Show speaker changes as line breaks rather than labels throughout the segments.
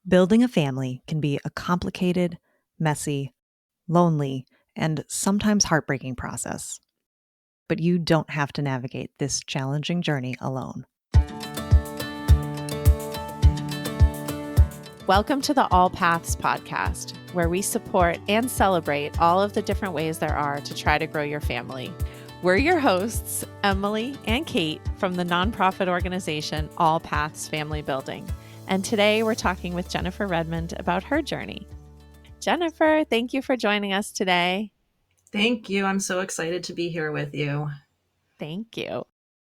Building a family can be a complicated, messy, lonely, and sometimes heartbreaking process. But you don't have to navigate this challenging journey alone.
Welcome to the AllPaths podcast, where we support and celebrate all of the different ways there are to try to grow your family. We're your hosts, Emily and Kate, from the nonprofit organization AllPaths Family Building. And today we're talking with Jennifer Redmond about her journey. Jennifer, thank you for joining us today.
Thank you. I'm so excited to be here with you.
Thank you.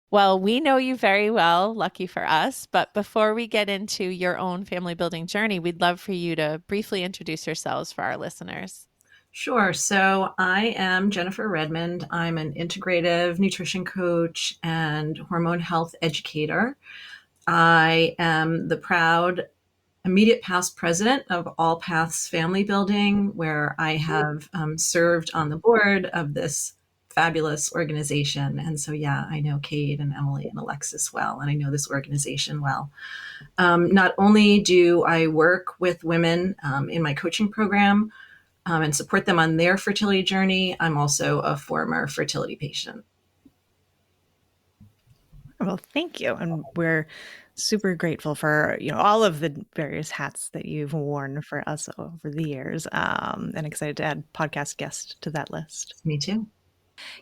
Well, we know you very well, lucky for us. But before we get into your own family building journey, we'd love for you to briefly introduce yourselves for our listeners.
Sure. So I am Jennifer Redmond. I'm an integrative nutrition coach and hormone health educator. I am the proud immediate past president of AllPaths Family Building, where I have served on the board of this fabulous organization. And so, yeah, I know Kate and Emily and Alexis well, and I know this organization well. Not only do I work with women in my coaching program and support them on their fertility journey, I'm also a former fertility patient.
Well, thank you. And we're super grateful for all of the various hats that you've worn for us over the years, and excited to add podcast guests to that list.
Me too.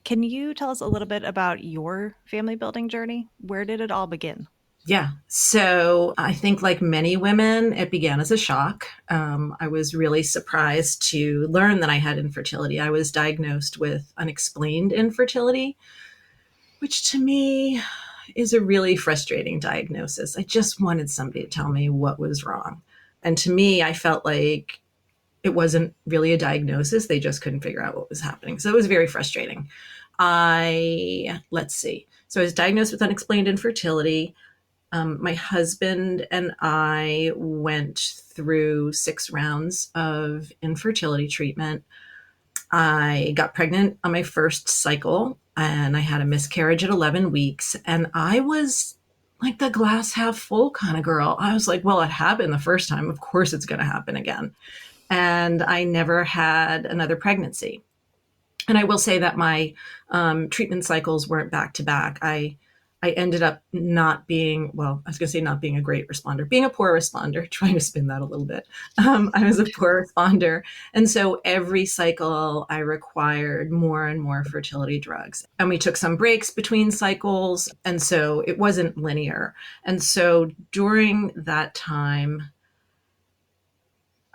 Can you tell us a little bit about your family building journey? Where did it all begin?
Yeah. So I think like many women, it began as a shock. I was really surprised to learn that I had infertility. I was diagnosed with unexplained infertility, which to me is a really frustrating diagnosis. I just wanted somebody to tell me what was wrong. And to me, I felt like it wasn't really a diagnosis. They just couldn't figure out what was happening. So it was very frustrating. So I was diagnosed with unexplained infertility. My husband and I went through 6 rounds of infertility treatment. I got pregnant on my first cycle and I had a miscarriage at 11 weeks. And I was like the glass half full kind of girl. I was like, well, it happened the first time. Of course it's going to happen again. And I never had another pregnancy. And I will say that my treatment cycles weren't back to back. I ended up not being, not being a great responder, being a poor responder, trying to spin that a little bit. I was a poor responder. And so every cycle I required more and more fertility drugs. And we took some breaks between cycles. And so it wasn't linear. And so during that time,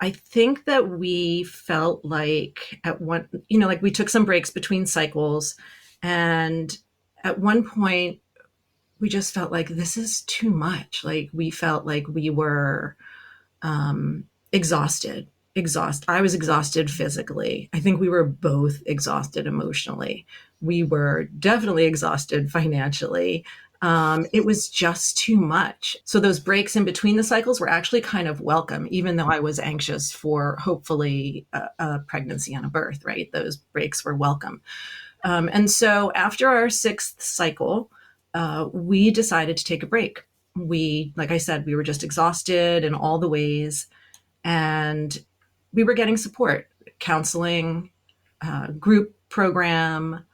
I think that we felt like we took some breaks between cycles. And at one point, we just felt like this is too much. Like we felt like we were exhausted. I was exhausted physically. I think we were both exhausted emotionally. We were definitely exhausted financially. It was just too much. So those breaks in between the cycles were actually kind of welcome, even though I was anxious for hopefully a pregnancy and a birth, right? Those breaks were welcome. And so after our 6th cycle, we decided to take a break. Like I said, we were just exhausted in all the ways, and we were getting support, counseling, group program,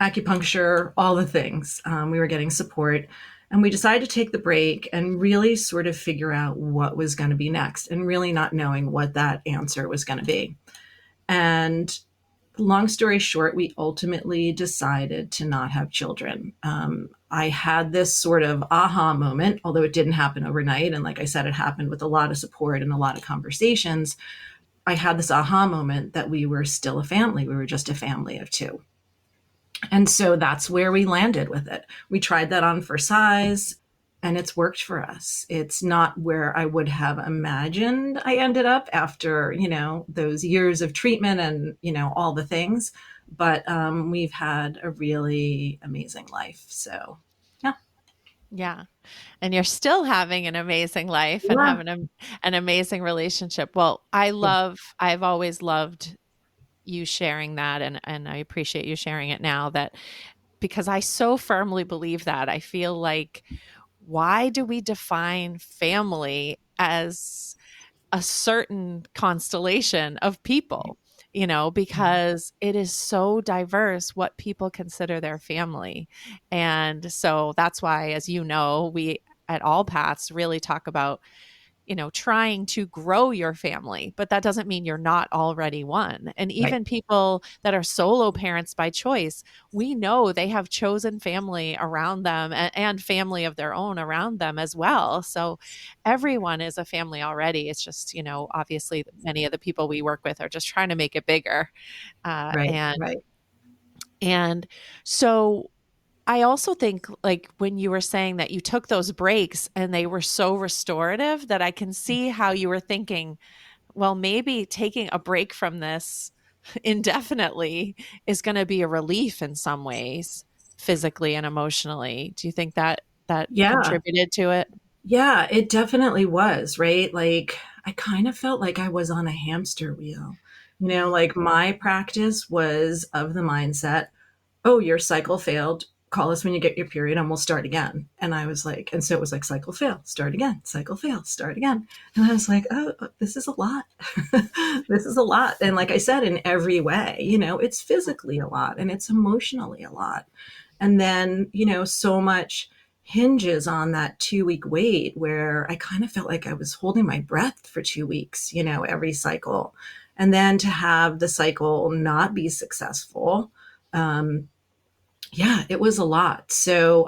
acupuncture, all the things. We were getting support, and we decided to take the break and really sort of figure out what was going to be next, and really not knowing what that answer was going to be. And long story short, we ultimately decided to not have children. I had this sort of aha moment, although it didn't happen overnight. And like I said, it happened with a lot of support and a lot of conversations. I had this aha moment that we were still a family. We were just a family of 2. And so that's where we landed with it. We tried that on for size, and it's worked for us. It's not where I would have imagined I ended up after, those years of treatment and, all the things. But we've had a really amazing life. So, yeah.
Yeah. And you're still having an amazing life and having an amazing relationship. Well, I've always loved you sharing that. And I appreciate you sharing it now, because I so firmly believe that. I feel like, why do we define family as a certain constellation of people, because it is so diverse what people consider their family. And so that's why, as you know, we at AllPaths really talk about trying to grow your family, but that doesn't mean you're not already one. And
Right.
even people that are solo parents by choice, we know they have chosen family around them and family of their own around them as well. So everyone is a family already. It's just, obviously many of the people we work with are just trying to make it bigger. Uh,
Right.
and,
Right.
and so I also think, like, when you were saying that you took those breaks and they were so restorative, that I can see how you were thinking, well, maybe taking a break from this indefinitely is going to be a relief in some ways, physically and emotionally. Do you think that
Yeah.
contributed to it?
Yeah, it definitely was, right? Like, I kind of felt like I was on a hamster wheel. Like my practice was of the mindset, oh, your cycle failed. Call us when you get your period and we'll start again. And I was like, and so it was like, cycle fail, start again, cycle fail, start again. And I was like, oh, this is a lot. This is a lot. And like I said, in every way, it's physically a lot and it's emotionally a lot. And then, so much hinges on that 2 week wait where I kind of felt like I was holding my breath for 2 weeks, every cycle. And then to have the cycle not be successful, um, yeah, it was a lot. So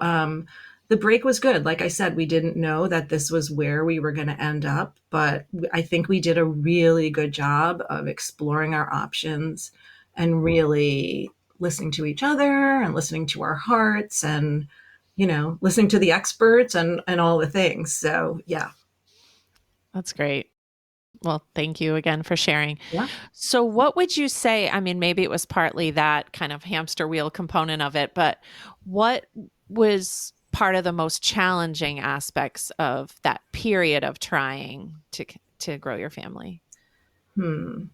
the break was good. Like I said, we didn't know that this was where we were going to end up, but I think we did a really good job of exploring our options and really listening to each other and listening to our hearts and, listening to the experts and all the things. So, yeah.
That's great. Well, thank you again for sharing.
Yeah.
So, what would you say? I mean, maybe it was partly that kind of hamster wheel component of it, but what was part of the most challenging aspects of that period of trying to grow your family?
Hmm.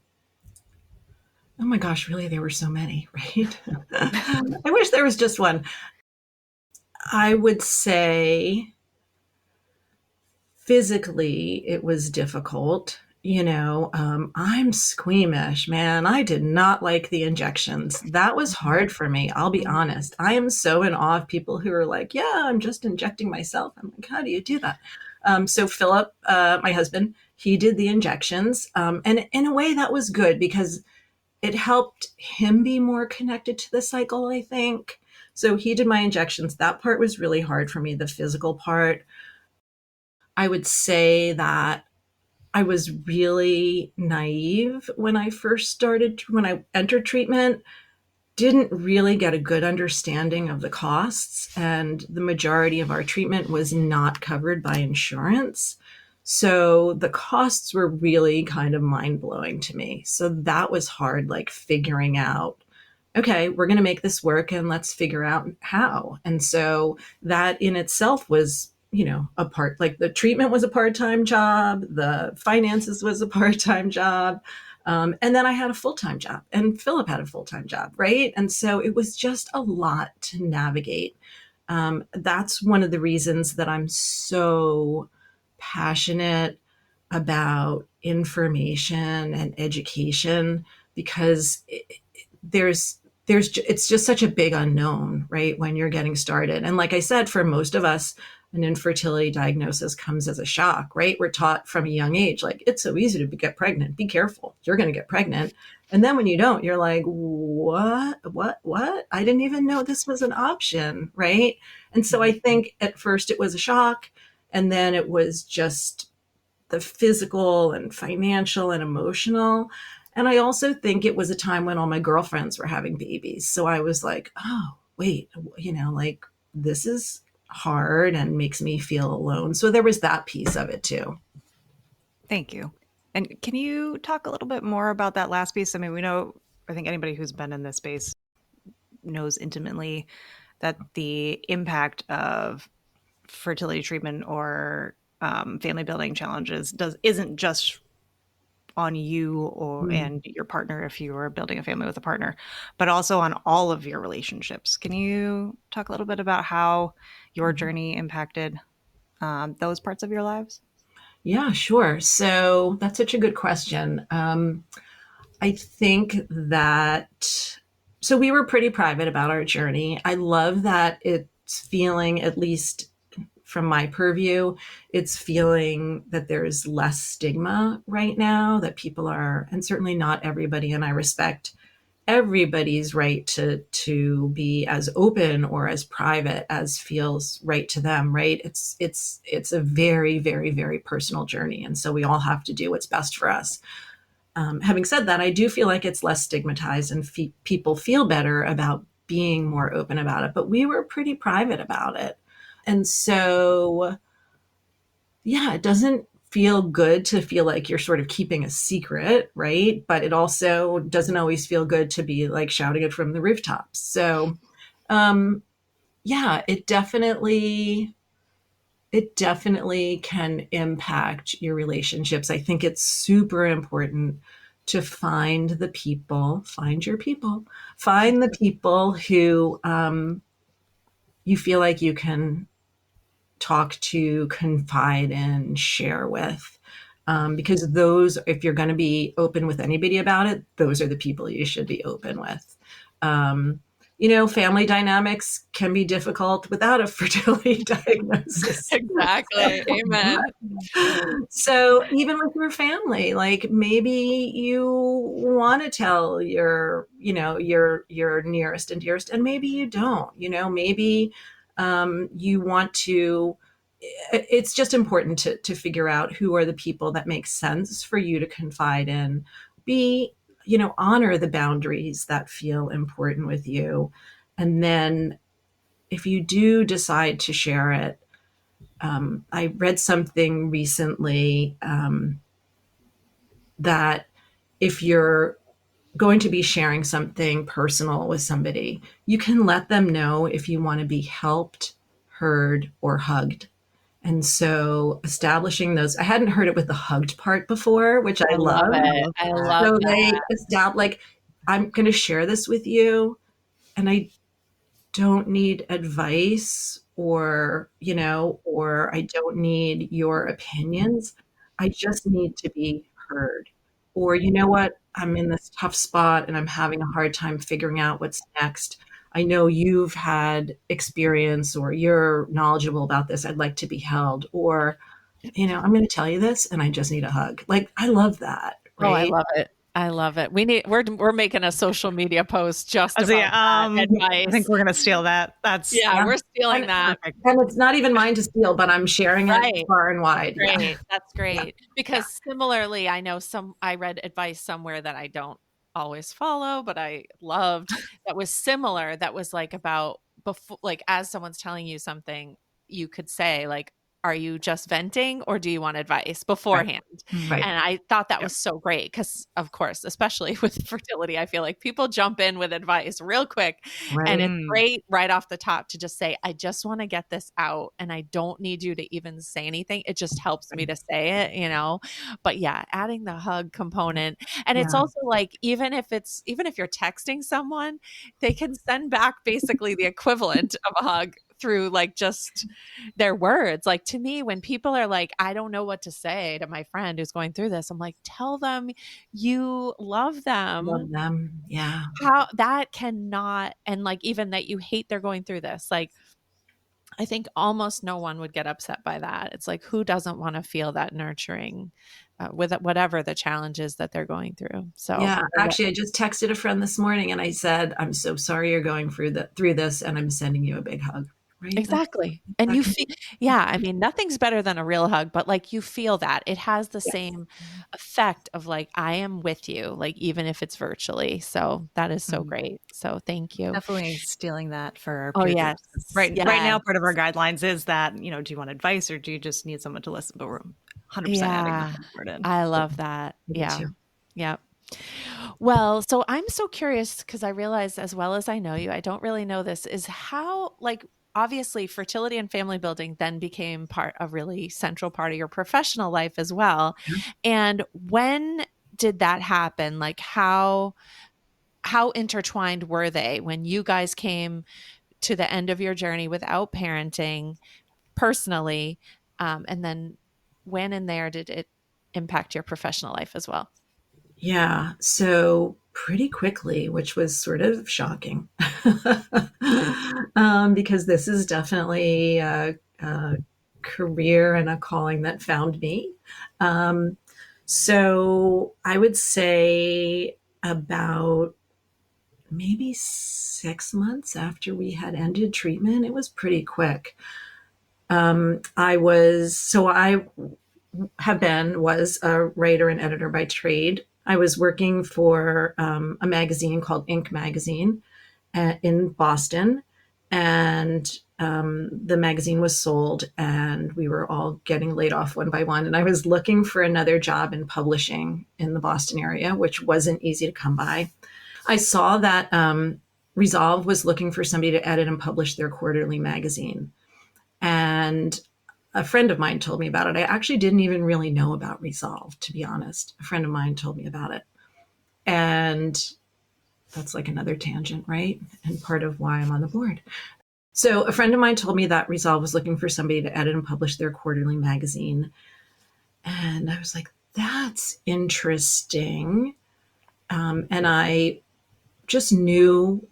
Oh my gosh, really? There were so many, right? I wish there was just one. I would say physically it was difficult. I'm squeamish, man. I did not like the injections. That was hard for me. I'll be honest. I am so in awe of people who are like, yeah, I'm just injecting myself. I'm like, how do you do that? So Philip, my husband, he did the injections. And in a way that was good because it helped him be more connected to the cycle, I think. So he did my injections. That part was really hard for me, the physical part. I would say that I was really naive when when I entered treatment, didn't really get a good understanding of the costs. And the majority of our treatment was not covered by insurance. So the costs were really kind of mind blowing to me. So that was hard, like figuring out, okay, we're going to make this work and let's figure out how. And so that in itself was, a part, like the treatment was a part-time job, the finances was a part-time job. And then I had a full-time job and Philip had a full-time job. Right. And so it was just a lot to navigate. That's one of the reasons that I'm so passionate about information and education because it's just such a big unknown, right? When you're getting started. And like I said, for most of us, an infertility diagnosis comes as a shock, right? We're taught from a young age, like, it's so easy to get pregnant. Be careful. You're going to get pregnant. And then when you don't, you're like, what? I didn't even know this was an option, right? And so I think at first it was a shock. And then it was just the physical and financial and emotional. And I also think it was a time when all my girlfriends were having babies. So I was like, oh, wait, like this is hard and makes me feel alone. So there was that piece of it too.
Thank you. And can you talk a little bit more about that last piece? I mean, I think anybody who's been in this space knows intimately that the impact of fertility treatment or family building challenges isn't just on you or
Mm.
and your partner if you are building a family with a partner, but also on all of your relationships. Can you talk a little bit about how your journey impacted those parts of your lives?
Yeah, sure. So that's such a good question. I think that, so we were pretty private about our journey. I love that it's feeling, at least from my purview, it's feeling that there's less stigma right now, that people are, and certainly not everybody, and I respect everybody's right to be as open or as private as feels right to them, right? It's a very, very, very personal journey, and so we all have to do what's best for us. Having said that, I do feel like it's less stigmatized and people feel better about being more open about it, but we were pretty private about it. And so, yeah, it doesn't feel good to feel like you're sort of keeping a secret, right? But it also doesn't always feel good to be like shouting it from the rooftops. So, um, yeah, it definitely can impact your relationships. I think it's super important to find your people, find the people who you feel like you can talk to, confide in, share with. Because those, if you're going to be open with anybody about it, those are the people you should be open with. Um, family dynamics can be difficult without a fertility diagnosis.
Exactly. Amen.
So even with your family, like maybe you want to tell your nearest and dearest, and maybe you don't. Maybe you want to. It's just important to figure out who are the people that make sense for you to confide in. Be honor the boundaries that feel important with you, and then if you do decide to share it, I read something recently that if you're going to be sharing something personal with somebody, you can let them know if you want to be helped, heard, or hugged. And so establishing those, I hadn't heard it with the hugged part before, which I
I love
love.
I
it.
love
I
that.
love
So
that.
they establish, like, I'm going to share this with you, and I don't need advice or I don't need your opinions. I just need to be heard. Or, you know what? I'm in this tough spot and I'm having a hard time figuring out what's next. I know you've had experience or you're knowledgeable about this. I'd like to be held. Or, I'm going to tell you this and I just need a hug. Like, I love that,
Oh, I
right?
love it. I love it. We're making a social media post just
So
about
yeah,
that
I think
advice.
we're gonna steal that. That's
Yeah,
Yeah.
we're stealing
And,
that.
perfect.
and it's not even mine to steal, but I'm sharing it
Right.
far and
That's
wide. Yeah.
great. That's
Yeah.
great.
Yeah.
Because similarly, I read advice somewhere that I don't always follow, but I loved that was similar. That was like about before, like as someone's telling you something, you could say like, are you just venting or do you want advice
Right.
beforehand?
Right.
And I thought that
Yep.
was so great because, of course, especially with fertility, I feel like people jump in with advice real quick. And
Right.
it's great right off the top to just say, I just want to get this out and I don't need you to even say anything. It just helps me to say it. But yeah, adding the hug component. And it's
Yeah.
also like, even if you're texting someone, they can send back basically the equivalent of a hug through like just their words. Like to me, when people are like, I don't know what to say to my friend who's going through this, I'm like, tell them you love
Love
them.
them. Yeah.
How that cannot, and like even that you hate they're going through this. Like, I think almost no one would get upset by that. It's like, who doesn't want to feel that nurturing with whatever the challenges that they're going through? So,
Yeah. Actually, I just texted a friend this morning and I said, I'm so sorry you're going through this and I'm sending you a big hug. Right?
exactly. And
That
you
can
feel, yeah, I mean, nothing's better than a real hug, but like you feel that it has the
yes.
same effect of like, I am with you, like even if it's virtually. So that is so
Mhm.
great. So thank you.
Definitely stealing that for our
Oh,
peer
yes.
groups. 'Cause right
Yes.
now, part of our guidelines is that, do you want advice or do you just need someone to listen? But we're 100% adding the
Yeah.
hug part in.
I love that.
Me
Yeah.
too.
Yep. Well, so I'm so curious because I realize as well as I know you, I don't really know this, is how, like, obviously fertility and family building then became a really central part of your professional life as well. And when did that happen? Like how intertwined were they when you guys came to the end of your journey without parenting personally? And then when and there did it impact your professional life as well?
Yeah. So pretty quickly, which was sort of shocking, because this is definitely a career and a calling that found me. Um, so I would say about maybe 6 months after we had ended treatment, it was pretty quick. I was a writer and editor by trade. I was working for a magazine called Inc. Magazine in Boston, and the magazine was sold, and we were all getting laid off one by one. And I was looking for another job in publishing in the Boston area, which wasn't easy to come by. I saw that Resolve was looking for somebody to edit and publish their quarterly magazine. And a friend of mine told me about it. I actually didn't even really know about Resolve, to be honest. A friend of mine told me about it. And that's like another tangent, right? And part of why I'm on the board. So a friend of mine told me that Resolve was looking for somebody to edit and publish their quarterly magazine. And I was like, that's interesting. And I just knew,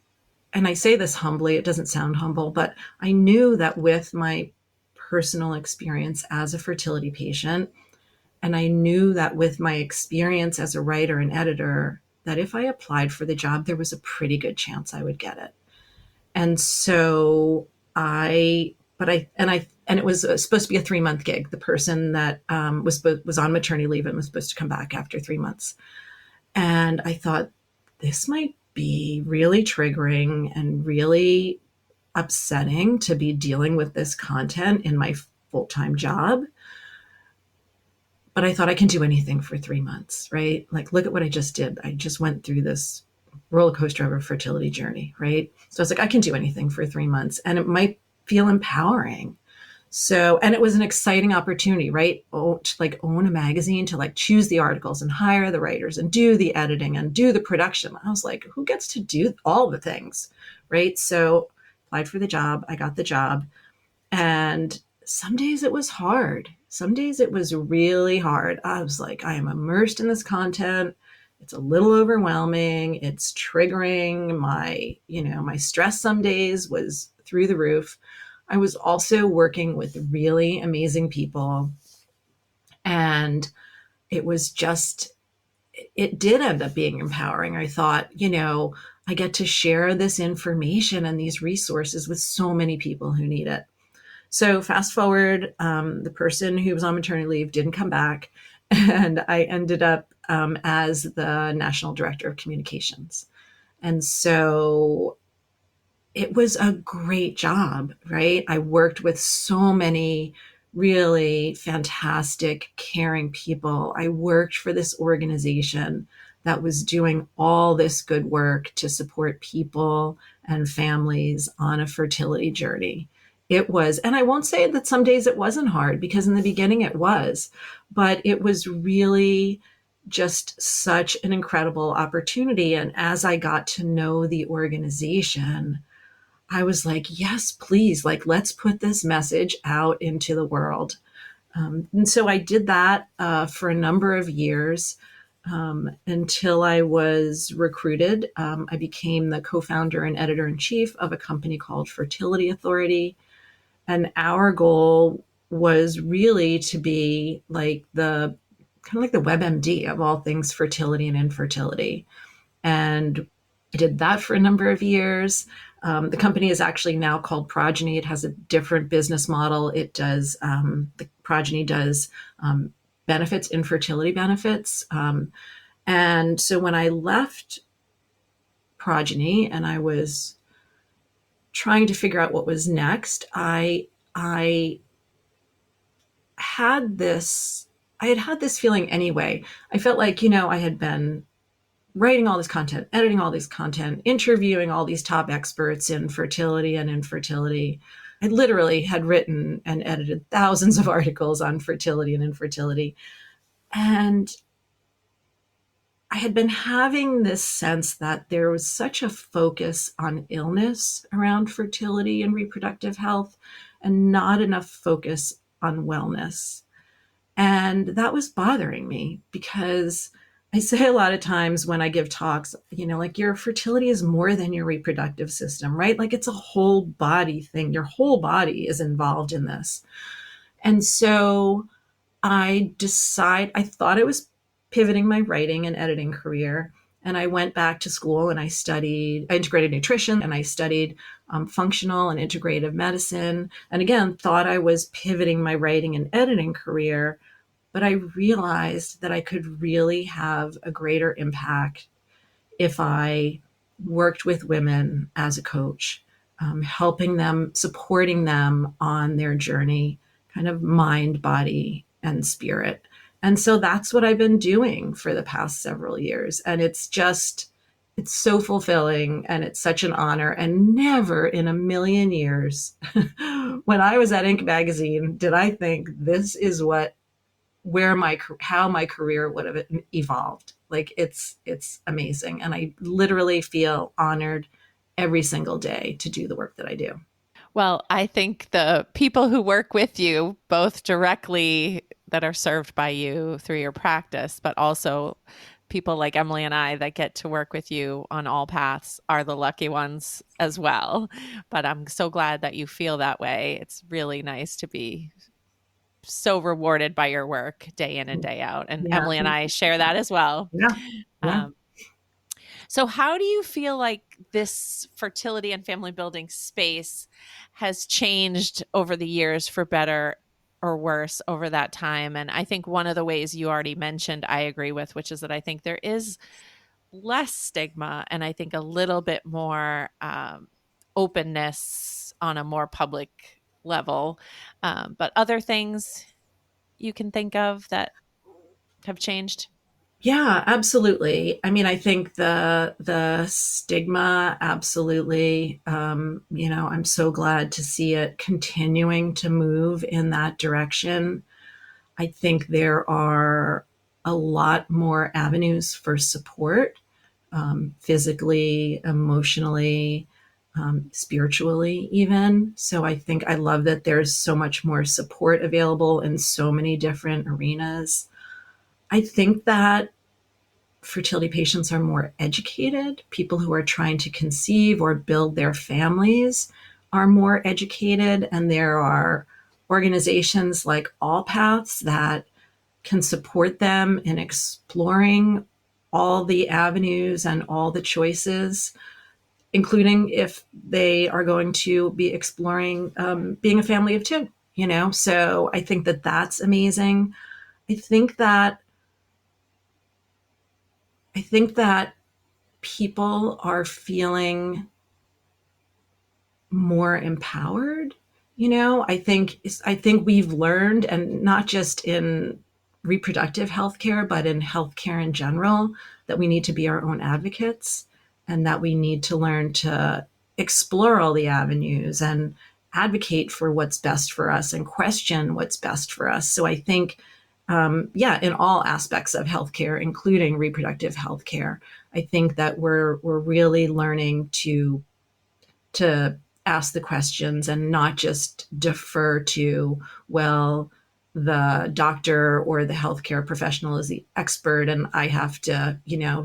and I say this humbly, it doesn't sound humble, but I knew that with my personal experience as a fertility patient, and I knew that with my experience as a writer and editor, that if I applied for the job, there was a pretty good chance I would get it. And so and it was supposed to be a 3-month gig. The person that was on maternity leave and was supposed to come back after 3 months. And I thought, this might be really triggering and really upsetting to be dealing with this content in my full-time job. But I thought I can do anything for 3 months, right? Like, look at what I just did. I just went through this roller coaster of a fertility journey, right? So I was like, I can do anything for 3 months, and it might feel empowering. So, and it was an exciting opportunity, right? To like own a magazine, to like choose the articles and hire the writers and do the editing and do the production. I was like, who gets to do all the things, right? So applied for the job. I got the job. And some days it was hard. Some days it was really hard. I was like, I am immersed in this content. It's a little overwhelming. It's triggering. My stress some days was through the roof. I was also working with really amazing people. And it did end up being empowering. I thought, I get to share this information and these resources with so many people who need it. So fast forward, the person who was on maternity leave didn't come back, and I ended up as the national director of communications. And so it was a great job, right? I worked with so many really fantastic, caring people. I worked for this organization that was doing all this good work to support people and families on a fertility journey. It was, and I won't say that some days it wasn't hard, because in the beginning it was, but it was really just such an incredible opportunity. And as I got to know the organization, I was like, yes, please, like, let's put this message out into the world. And so I did that for a number of years until I was recruited. I became the co-founder and editor-in-chief of a company called FertilityAuthority. And our goal was really to be like the kind of like the WebMD of all things fertility and infertility. And I did that for a number of years. The company is actually now called Progyny. It has a different business model. The Progyny does benefits, infertility benefits. And so when I left Progyny and I was trying to figure out what was next, I had this feeling anyway. I felt like, I had been writing all this content, editing all this content, interviewing all these top experts in fertility and infertility. I literally had written and edited thousands of articles on fertility and infertility. And I had been having this sense that there was such a focus on illness around fertility and reproductive health, and not enough focus on wellness. And that was bothering me because I say a lot of times when I give talks, like your fertility is more than your reproductive system, right? Like it's a whole body thing. Your whole body is involved in this. And so I thought I was pivoting my writing and editing career. And I went back to school and I studied integrated nutrition and I studied functional and integrative medicine. And again, thought I was pivoting my writing and editing career. But I realized that I could really have a greater impact if I worked with women as a coach, helping them, supporting them on their journey, kind of mind, body, and spirit. And so that's what I've been doing for the past several years. And it's so fulfilling and it's such an honor. And never in a million years, when I was at Inc. magazine, did I think this is how my career would have evolved. Like it's amazing, and I literally feel honored every single day to do the work that I do.
Well, I think the people who work with you, both directly that are served by you through your practice, but also people like Emily and I that get to work with you on AllPaths, are the lucky ones as well. But I'm so glad that you feel that way. It's really nice to be so rewarded by your work day in and day out. And
Yeah,
Emily and I share that as well.
yeah, yeah.
Um, so, how do you feel like this fertility and family building space has changed over the years for better or worse over that time? And I think one of the ways you already mentioned, I agree with, which is that I think there is less stigma and I think a little bit more openness on a more public level. But other things you can think of that have changed?
Yeah, absolutely. I mean, I think the stigma, absolutely. I'm so glad to see it continuing to move in that direction. I think there are a lot more avenues for support, physically, emotionally, spiritually, even. So I love that there's so much more support available in so many different arenas. I think that fertility patients are more educated. People who are trying to conceive or build their families are more educated. And there are organizations like AllPaths that can support them in exploring all the avenues and all the choices, including if they are going to be exploring being a family of two. So I think that that's amazing. I think that I think that people are feeling more empowered. I think we've learned, and not just in reproductive healthcare, but in healthcare in general, that we need to be our own advocates and that we need to learn to explore all the avenues and advocate for what's best for us and question what's best for us. So I think, in all aspects of healthcare, including reproductive healthcare, I think that we're really learning to ask the questions and not just defer to, well, the doctor or the healthcare professional is the expert and I have to,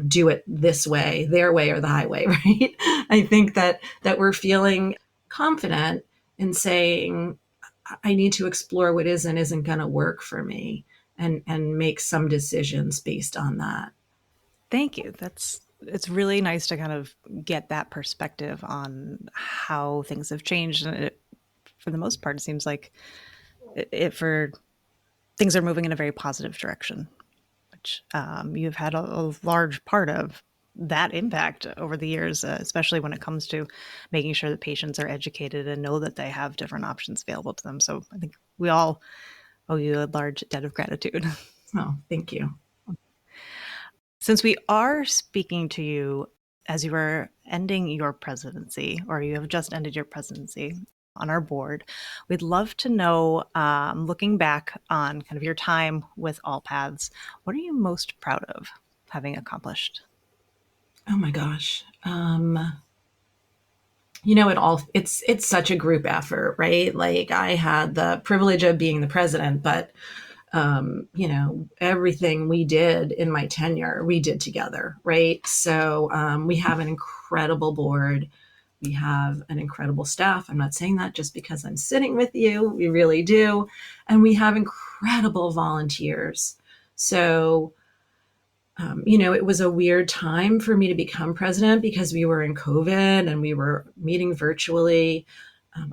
do it this way, their way or the highway, right? I think that we're feeling confident in saying, I need to explore what is and isn't going to work for me and make some decisions based on that.
Thank you. It's really nice to kind of get that perspective on how things have changed. And for the most part, it seems like for things are moving in a very positive direction, which you've had a large part of that impact over the years, especially when it comes to making sure that patients are educated and know that they have different options available to them. So I think we all owe you a large debt of gratitude.
Oh, thank you.
Since we are speaking to you as you are ending your presidency, or you have just ended your presidency on our board, we'd love to know, looking back on kind of your time with AllPaths, what are you most proud of having accomplished?
Oh my gosh. It's such a group effort, right? Like I had the privilege of being the president, but everything we did in my tenure, we did together, right? So we have an incredible board. We have an incredible staff. I'm not saying that just because I'm sitting with you. We really do. And we have incredible volunteers. So, it was a weird time for me to become president because we were in COVID and we were meeting virtually.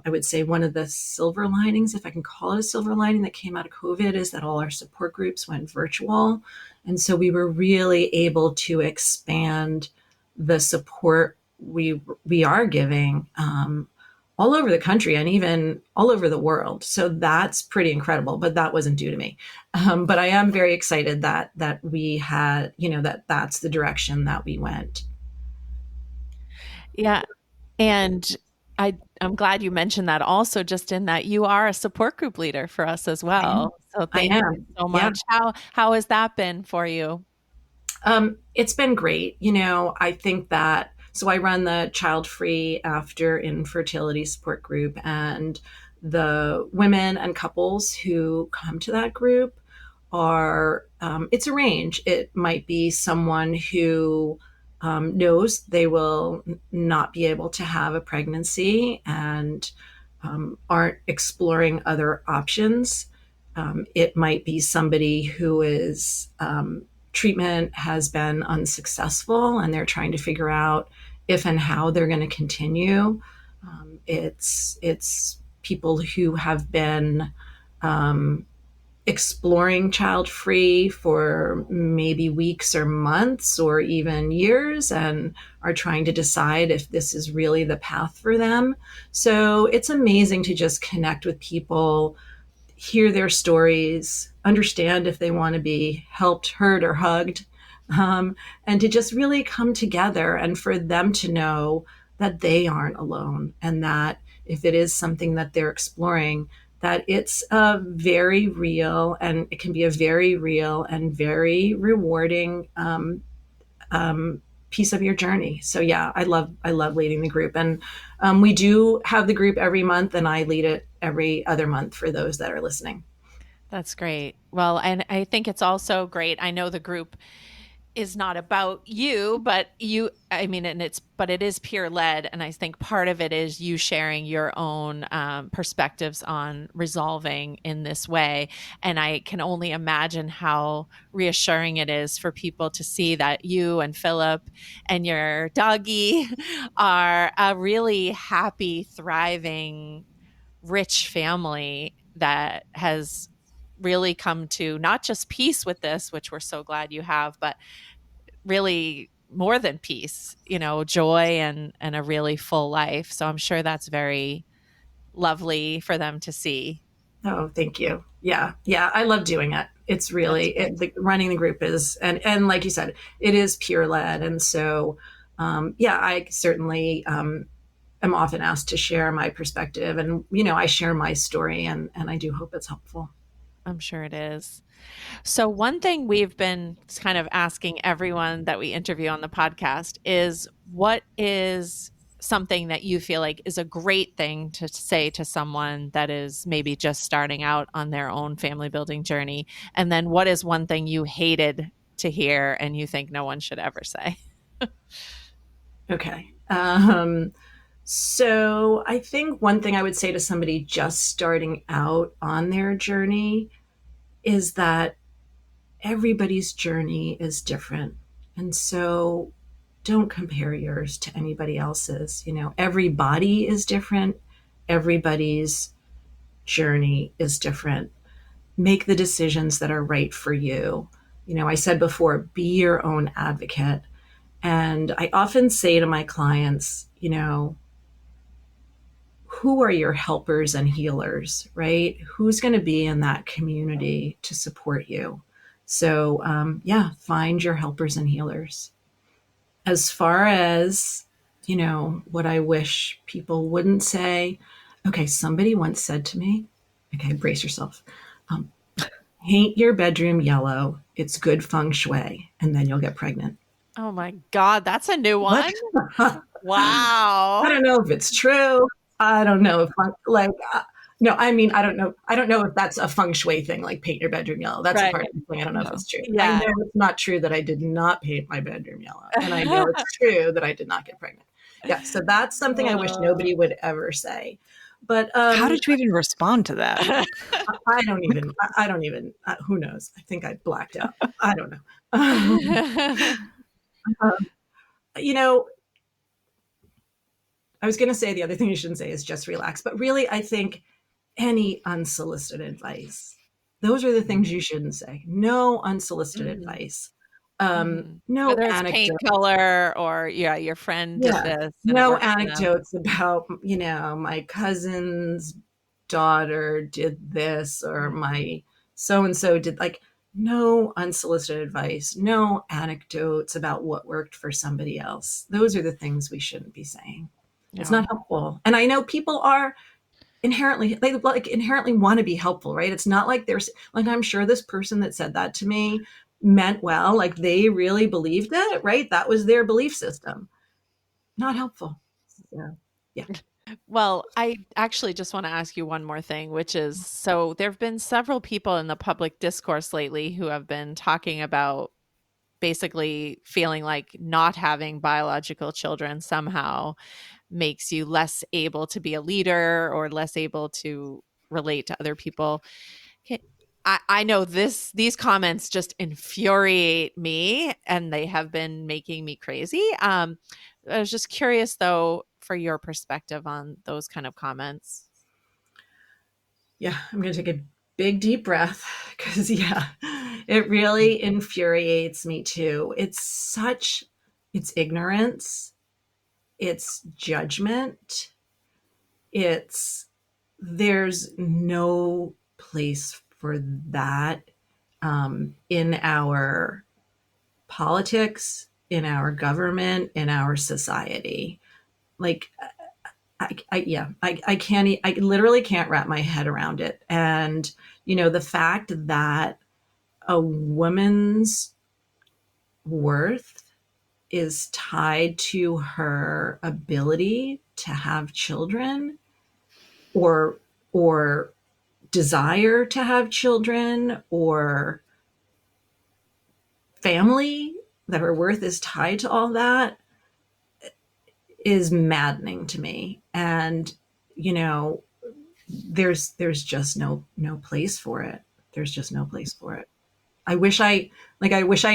I would say one of the silver linings, if I can call it a silver lining, that came out of COVID is that all our support groups went virtual. And so we were really able to expand the support we are giving all over the country and even all over the world. So that's pretty incredible, but that wasn't due to me. But I am very excited that we had, that's the direction that we went.
Yeah. And I'm glad you mentioned that also, just in that you are a support group leader for us as
I am.
well. So
I
thank you
am.
so
Yeah.
much. How has that been for you?
It's been great. I think that, so I run the Child Free After Infertility Support Group, and the women and couples who come to that group it's a range. It might be someone who knows they will not be able to have a pregnancy and aren't exploring other options. It might be somebody who is treatment has been unsuccessful and they're trying to figure out if and how they're going to continue. It's people who have been exploring child free for maybe weeks or months or even years and are trying to decide if this is really the path for them. So it's amazing to just connect with people, hear their stories, understand if they want to be helped, heard, or hugged, and to just really come together and for them to know that they aren't alone and that if it is something that they're exploring, that it's a very real and it can be a very real and very rewarding piece of your journey. So yeah, I love leading the group, and we do have the group every month, and I lead it every other month for those that are listening.
That's great. Well, and I think it's also great. I know the group is not about you, but but it is peer led. And I think part of it is you sharing your own perspectives on resolving in this way. And I can only imagine how reassuring it is for people to see that you and Philip and your doggy are a really happy, thriving, rich family that has really come to not just peace with this, which we're so glad you have, but really more than peace, joy and a really full life. So I'm sure that's very lovely for them to see.
Oh, thank you. Yeah, yeah, I love doing it. It's
That's
really running the group is, and like you said, it is peer led, and so yeah, I certainly am often asked to share my perspective, and I share my story, and I do hope it's helpful.
I'm sure it is. So, one thing we've been kind of asking everyone that we interview on the podcast is what is something that you feel like is a great thing to say to someone that is maybe just starting out on their own family building journey? And then what is one thing you hated to hear and you think no one should ever say?
Okay. So I think one thing I would say to somebody just starting out on their journey is that everybody's journey is different. And so don't compare yours to anybody else's. Every body is different. Everybody's journey is different. Make the decisions that are right for you. I said before, be your own advocate. And I often say to my clients, who are your helpers and healers, right? Who's going to be in that community to support you? So, yeah, find your helpers and healers. As far as, what I wish people wouldn't say, okay, somebody once said to me, okay, brace yourself, um, paint your bedroom yellow. It's good feng shui, and then you'll get pregnant.
Oh my God, that's a new
What?
one.
I
Wow.
don't know if it's true. I don't know if No, I mean, I don't know. I don't know if that's a feng shui thing, like paint your bedroom yellow. That's a
Right.
part of the thing. I don't know if
No.
it's true. I
Yeah.
know it's not true that I did not paint my bedroom yellow. And I know it's true that I did not get pregnant. Yeah. So that's something I wish nobody would ever say. But
How did you even respond to that?
I don't even, who knows? I think I blacked out. I don't know. Um, you know, I was going to say the other thing you shouldn't say is just relax. But really, I think any unsolicited advice, those are the things you shouldn't say. No unsolicited
Mhm.
advice.
Mhm.
No
Whether it's paint
anecdote.
color or, yeah, your friend did
Yeah.
this and it
No
worked for them.
anecdotes about, my cousin's daughter did this or
Mhm.
my so and so did, like, no unsolicited advice, no anecdotes about what worked for somebody else. Those are the things we shouldn't be saying. It's not
No.
helpful. And I know people are they like inherently want to be helpful, right? It's not like there's like, I'm sure this person that said that to me meant well, like they really believed it, right? That was their belief system. Not helpful. So, yeah.
Well, I actually just want to ask you one more thing, which is so there have been several people in the public discourse lately who have been talking about basically feeling like not having biological children somehow makes you less able to be a leader or less able to relate to other people. Ca- I know these comments just infuriate me and they have been making me crazy. I was just curious though for your perspective on those kind of comments.
Yeah, I'm going to take a big deep breath because, yeah, it really infuriates me too. It's ignorance, it's judgment, it's, there's no place for that in our politics, in our government, in our society. Like, I can't, I literally can't wrap my head around it. And, the fact that a woman's worth is tied to her ability to have children or, or desire to have children or family, that her worth is tied to all that is maddening to me. And, you know, there's just no place for it. There's just no place for it. I wish I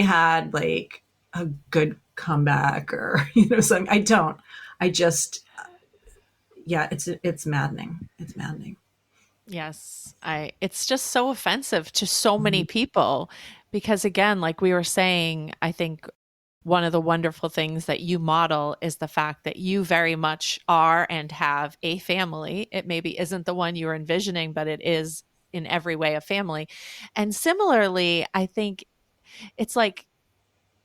had like a good comeback or something. I don't. I just, yeah, it's maddening. It's maddening.
Yes, I it's just so offensive to so many
Mhm.
people because again, like we were saying, I think one of the wonderful things that you model is the fact that you very much are and have a family. It maybe isn't the one you're envisioning, but it is in every way a family. And similarly, I think it's like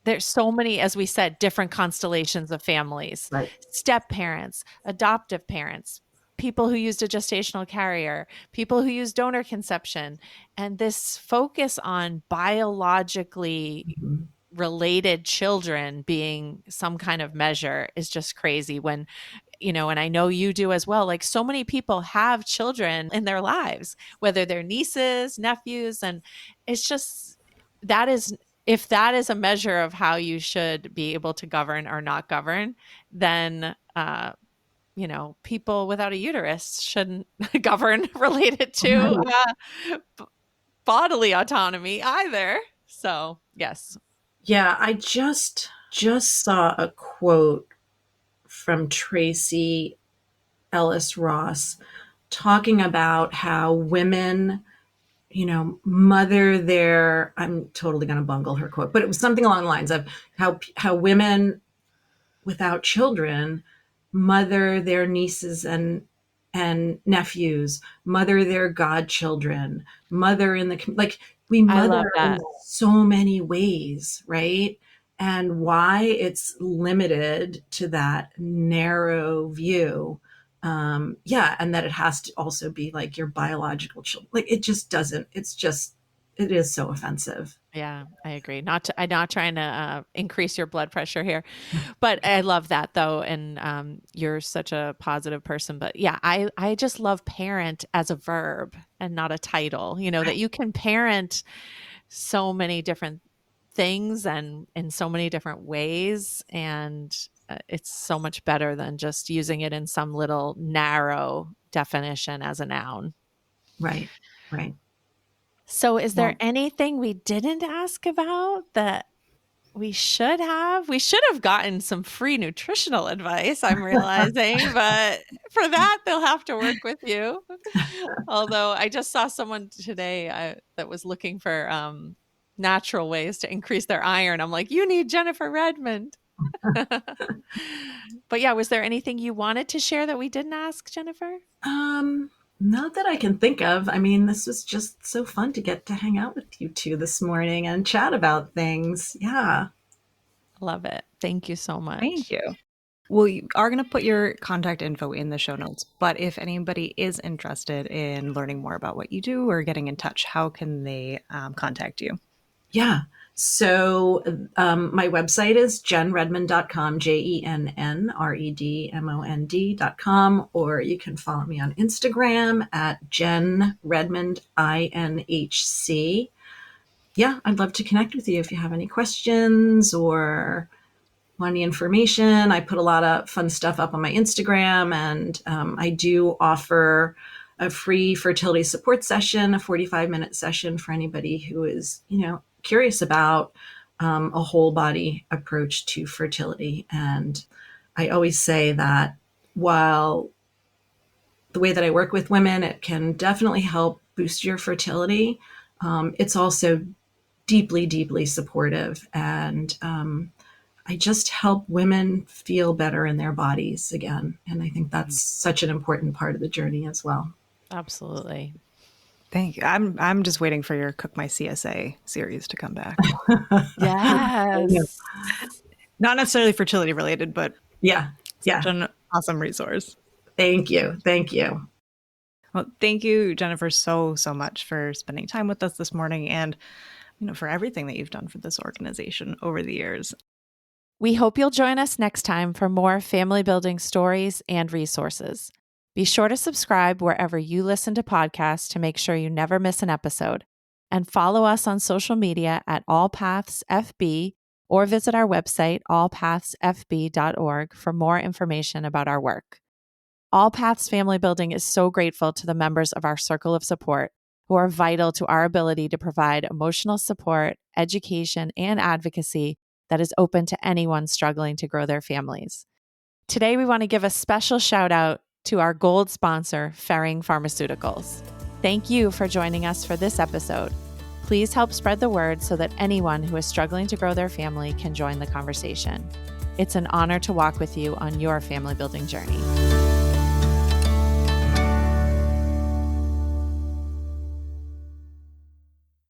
there's so many, as we said, different constellations of families,
Right.
step parents, adoptive parents, people who used a gestational carrier, people who use donor conception. And this focus on biologically
Mhm.
related children being some kind of measure is just crazy when, and I know you do as well, like so many people have children in their lives, whether they're nieces, nephews, and it's just that is if that is a measure of how you should be able to govern or not govern, then people without a uterus shouldn't govern related to
Right.
b- bodily autonomy either. So yes.
Yeah, I just saw a quote from Tracy Ellis Ross talking about how women, mother their, I'm totally going to bungle her quote, but it was something along the lines of how women without children mother their nieces and nephews, mother their godchildren, mother in the, like, we
I love
mother in
that.
so many ways, right? And why it's limited to that narrow view. Yeah, and that it has to also be like your biological children. Like, it just doesn't. It is so offensive.
Yeah, I agree. I'm not trying to increase your blood pressure here, but I love that though. And you're such a positive person. But yeah, I just love parent as a verb and not a title, that you can parent so many different things and in so many different ways. And it's so much better than just using it in some little narrow definition as a noun.
Right. Right.
So, is there
Well,
anything we didn't ask about that we should have? We should have gotten some free nutritional advice, I'm realizing, but for that, they'll have to work with you. Although I just saw someone today that was looking for natural ways to increase their iron. I'm like, you need Jennifer Redmond. But yeah, was there anything you wanted to share that we didn't ask, Jennifer?
um, not that I can think of. I mean, this was just so fun to get to hang out with you two this morning and chat about things. Yeah.
Love it. Thank you so
Thank
much.
you. We are going to put your contact info in the show notes, but if anybody is interested in learning more about what you do or getting in touch, how can they contact you?
Yeah. So my website is jenredmond.com, JENNREDMOND.com, or you can follow me on Instagram at Jen Redmond, INHC. Yeah, I'd love to connect with you if you have any questions or want any information. I put a lot of fun stuff up on my Instagram, and I do offer a free fertility support session, a 45-minute session for anybody who is, curious about a whole body approach to fertility. And I always say that while the way that I work with women, it can definitely help boost your fertility, it's also deeply, deeply supportive. And I just help women feel better in their bodies again. And I think that's such an important part of the journey as well.
Absolutely.
Thank you. I'm just waiting for your Cook My CSA series to come back.
Yes.
Not necessarily fertility related, but
Yeah.
such
Yeah.
an awesome resource.
Thank you. Thank you.
Well, thank you, Jennifer, so much for spending time with us this morning and for everything that you've done for this organization over the years.
We hope you'll join us next time for more family building stories and resources. Be sure to subscribe wherever you listen to podcasts to make sure you never miss an episode. And follow us on social media at AllPaths FB or visit our website, allpathsfb.org, for more information about our work. AllPaths Family Building is so grateful to the members of our circle of support who are vital to our ability to provide emotional support, education, and advocacy that is open to anyone struggling to grow their families. Today, we want to give a special shout out to our gold sponsor, Ferring Pharmaceuticals. Thank you for joining us for this episode. Please help spread the word so that anyone who is struggling to grow their family can join the conversation. It's an honor to walk with you on your family building journey.